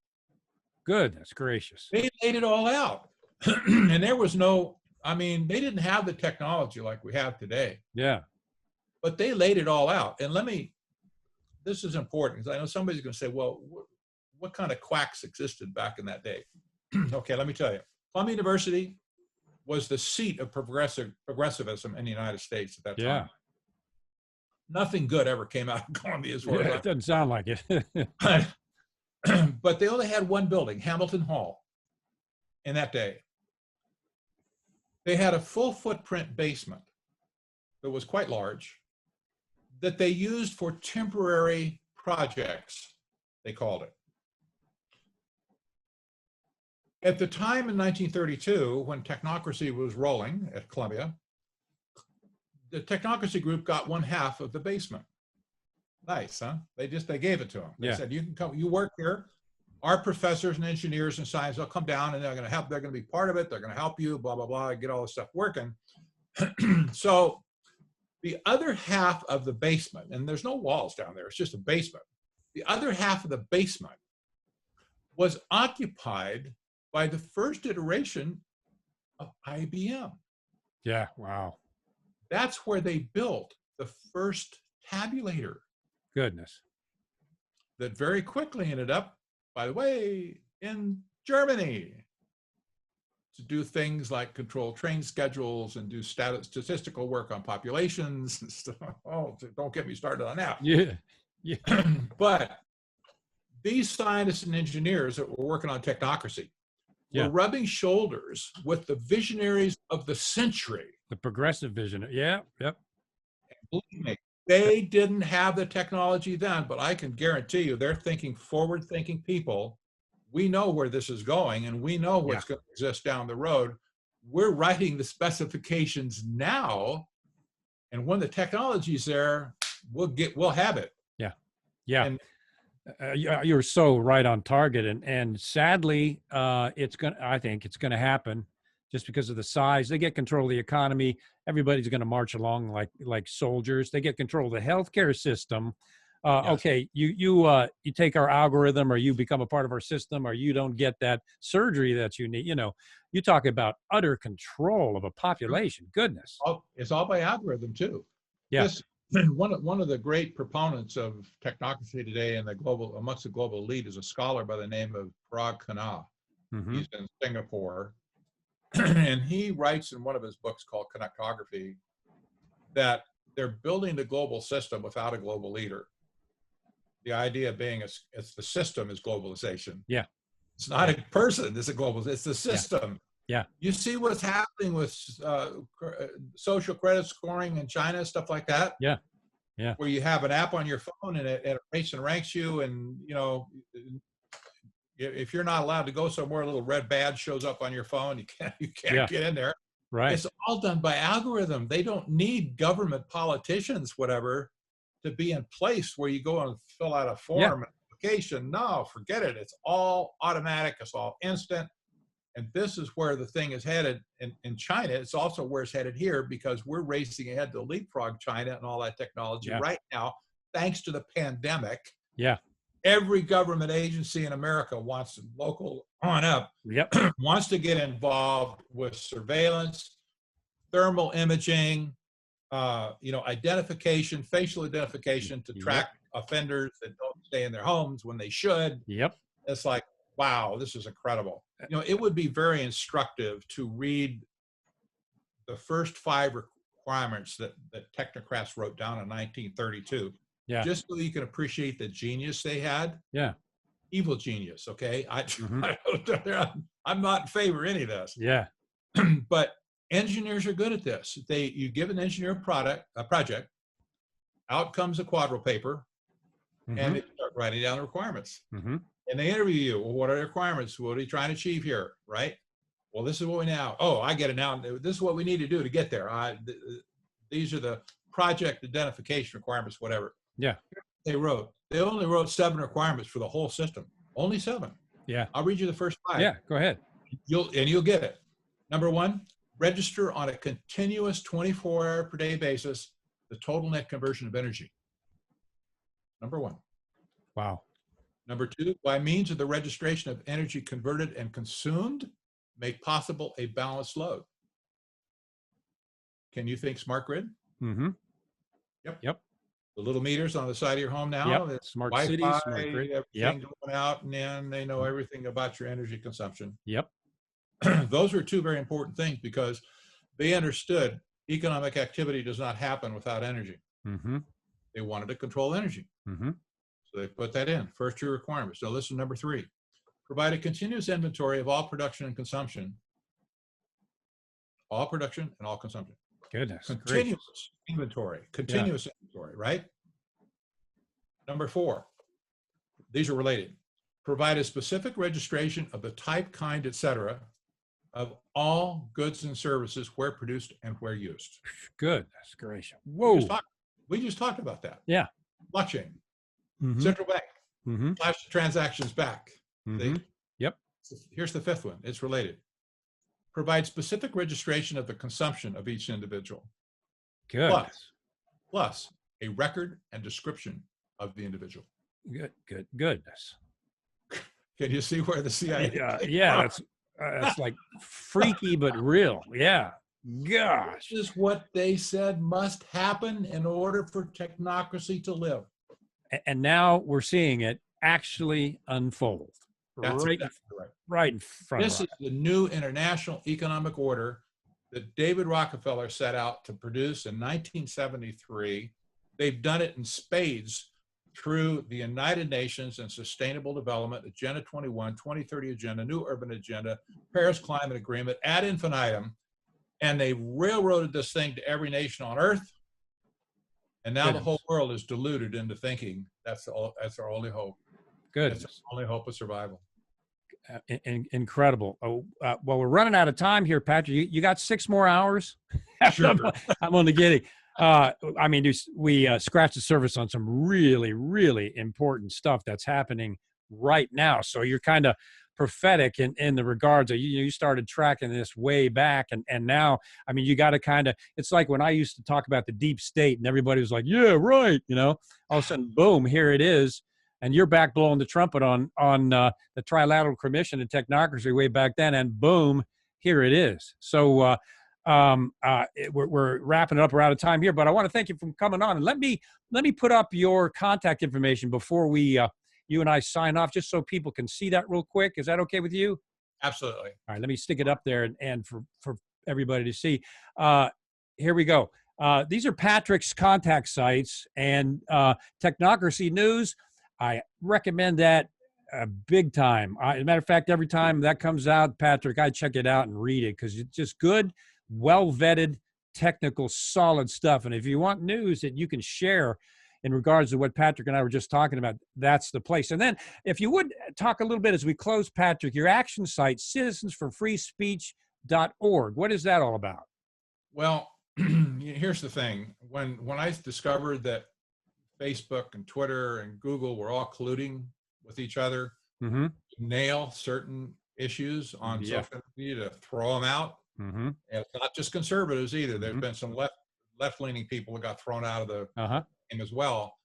Goodness gracious. They laid it all out. And there was they didn't have the technology like we have today. Yeah. But they laid it all out. And this is important because I know somebody's going to say, well, what kind of quacks existed back in that day? Okay, let me tell you. Columbia University was the seat of progressivism in the United States at that time. Yeah. Nothing good ever came out of Columbia as far as it doesn't sound like it. But they only had one building, Hamilton Hall, in that day. They had a full footprint basement that was quite large that they used for temporary projects, they called it. At the time in 1932, when Technocracy was rolling at Columbia, the Technocracy group got 1/2 of the basement. Nice, huh? They gave it to them. They said, you can come, you work here. Our professors and engineers and science, they'll come down and they're going to help. They're going to be part of it. They're going to help you, blah, blah, blah, get all this stuff working. So the other half of the basement, and there's no walls down there, it's just a basement. The other half of the basement was occupied by the first iteration of IBM. Yeah, wow. That's where they built the first tabulator Goodness. that very quickly ended up, by the way, in Germany to do things like control train schedules and do statistical work on populations and stuff. Oh, don't get me started on that. Yeah. Yeah. But these scientists and engineers that were working on technocracy were rubbing shoulders with the visionaries of the century. The progressive vision. Yeah. Yep. Believe me, they didn't have the technology then, but I can guarantee you they're thinking forward-thinking people. We know where this is going, and we know what's going to exist down the road. We're writing the specifications now, and when the technology's there, we'll have it. Yeah. Yeah. And you're so right on target, and sadly, I think it's gonna happen just because of the size. They get control of the economy. Everybody's gonna march along like soldiers. They get control of the healthcare system. Okay, you take our algorithm, or you become a part of our system, or you don't get that surgery that you need. You talk about utter control of a population. Goodness. it's all by algorithm too. Yes. One of the great proponents of technocracy today and amongst the global elite is a scholar by the name of Parag Khanna. Mm-hmm. He's in Singapore, and he writes in one of his books called Technocracy that they're building the global system without a global leader. The idea being it's the system is globalization. Yeah. It's not a person, it's the system. Yeah. You see what's happening with social credit scoring in China, stuff like that? Yeah. Yeah. Where you have an app on your phone and it rates and ranks you, and if you're not allowed to go somewhere, a little red badge shows up on your phone. You can't get in there. Right. It's all done by algorithm. They don't need government politicians, whatever, to be in place where you go and fill out a form application. No, forget it. It's all automatic. It's all instant. And this is where the thing is headed in China. It's also where it's headed here, because we're racing ahead to leapfrog China and all that technology right now, thanks to the pandemic. Yeah. Every government agency in America wants local on up, wants to get involved with surveillance, thermal imaging, identification, facial identification to track offenders that don't stay in their homes when they should. Yep. It's like, wow, this is incredible. It would be very instructive to read the first 5 requirements that technocrats wrote down in 1932. Yeah. Just so you can appreciate the genius they had. Yeah. Evil genius, okay? I'm not in favor of any of this. Yeah. But engineers are good at this. You give an engineer a project, out comes a quadro paper, and they start writing down the requirements. Mm-hmm. And they interview you. Well, what are the requirements? What are you trying to achieve here? Right? Well, this is what we now. Oh, I get it now. This is what we need to do to get there. These are the project identification requirements, whatever. Yeah. They only wrote 7 requirements for the whole system. Only 7. Yeah. I'll read you the first 5. Yeah, go ahead. You'll get it. Number 1, register on a continuous 24-hour per day basis the total net conversion of energy. Number 1. Wow. Number 2, by means of the registration of energy converted and consumed, make possible a balanced load. Can you think smart grid? Mm-hmm. Yep. The little meters on the side of your home now. Yep. Smart Wi-Fi, city, smart grid. everything going out and in. They know everything about your energy consumption. Yep. Those were 2 very important things, because they understood economic activity does not happen without energy. Mm-hmm. They wanted to control energy. Mm-hmm. So they put that in, first 2 requirements. So listen, number 3, provide a continuous inventory of all production and consumption. All production and all consumption. Goodness. Continuous inventory, right? Number 4, these are related. Provide a specific registration of the type, kind, etc. of all goods and services where produced and where used. Goodness gracious. Whoa. We just talked about that. Yeah. Blockchain. Mm-hmm. Central bank. Mm-hmm. Flash the transactions back. Mm-hmm. Yep. Here's the 5th one. It's related. Provide specific registration of the consumption of each individual. Good. Plus a record and description of the individual. Goodness. Can you see where the CIA? Yeah, that's like freaky but real. Yeah. gosh. This is what they said must happen in order for technocracy to live. And now we're seeing it actually unfold. That's right, exactly right. Right in front This of is the new international economic order that David Rockefeller set out to produce in 1973. They've done it in spades through the United Nations and Sustainable Development, Agenda 21, 2030 Agenda, New Urban Agenda, Paris Climate Agreement, ad infinitum. And they railroaded this thing to every nation on earth. And now the whole world is deluded into thinking that's our only hope. Goodness. That's our only hope of survival. Incredible. Well, we're running out of time here, Patrick. You got 6 more hours? Sure. I'm only kidding. I mean, we scratched the surface on some really, really important stuff that's happening right now. So you're kind of prophetic in the regards of you started tracking this way back, and now, I mean, you got to kind of, it's like when I used to talk about the deep state and everybody was like, yeah, right. All of a sudden, boom, here it is. And you're back blowing the trumpet on the Trilateral Commission and Technocracy way back then, and boom, here it is. So we're wrapping it up. We're out of time here, but I want to thank you for coming on. And let me put up your contact information before we you and I sign off, just so people can see that real quick. Is that okay with you? Absolutely. All right, let me stick it up there and for everybody to see. Here we go. These are Patrick's contact sites, and Technocracy News. I recommend that big time. As a matter of fact, every time that comes out, Patrick, I check it out and read it because it's just good, well-vetted, technical, solid stuff. And if you want news that you can share in regards to what Patrick and I were just talking about, that's the place. And then if you would talk a little bit as we close, Patrick, your action site, citizensforfreespeech.org. What is that all about? Well, here's the thing. When I discovered that Facebook and Twitter and Google were all colluding with each other, to nail certain issues on social media, to throw them out. And it's not just conservatives either. There's been some left-leaning people that got thrown out of the game as well.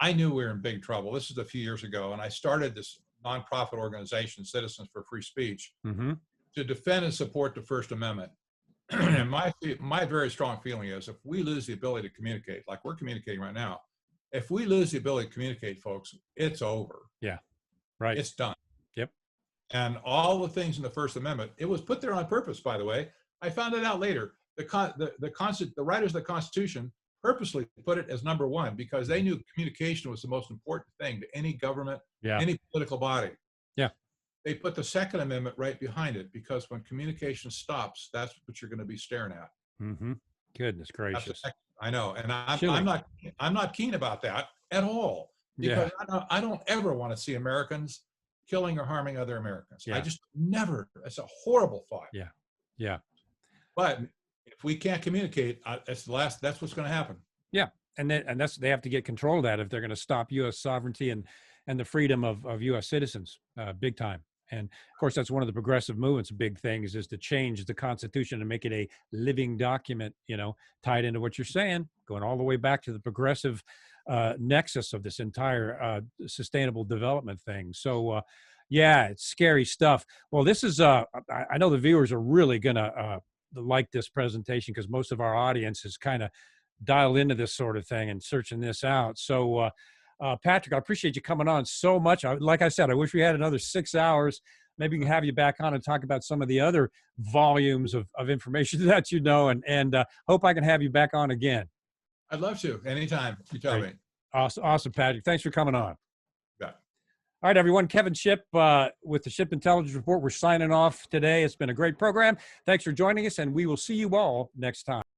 I knew we were in big trouble. This is a few years ago, and I started this nonprofit organization, Citizens for Free Speech, to defend and support the First Amendment. And my very strong feeling is, if we lose the ability to communicate, like we're communicating right now, if we lose the ability to communicate, folks, it's over. Yeah, right. It's done. Yep. And all the things in the First Amendment, it was put there on purpose, by the way. I found it out later. The writers of the Constitution purposely put it as number 1 because they knew communication was the most important thing to any government, any political body. Yeah. They put the Second Amendment right behind it because when communication stops, that's what you're going to be staring at. Goodness gracious. I know, and I'm not keen about that at all because I don't ever want to see Americans killing or harming other Americans. I just never. It's a horrible thought. Yeah. But if we can't communicate, that's what's going to happen. Yeah, and they have to get control of that if they're going to stop U.S. sovereignty and the freedom of U.S. citizens, big time. And of course, that's one of the progressive movement's big things is to change the Constitution and make it a living document, tied into what you're saying, going all the way back to the progressive nexus of this entire sustainable development thing. So, it's scary stuff. Well, this is, I know the viewers are really going to like this presentation because most of our audience is kind of dialed into this sort of thing and searching this out. So, Patrick, I appreciate you coming on so much. Like I said, I wish we had another 6 hours. Maybe we can have you back on and talk about some of the other volumes of information that and hope I can have you back on again. I'd love to. Anytime. You tell me. Awesome, Patrick. Thanks for coming on. Yeah. All right, everyone. Kevin Shipp with the Shipp Intelligence Report. We're signing off today. It's been a great program. Thanks for joining us, and we will see you all next time.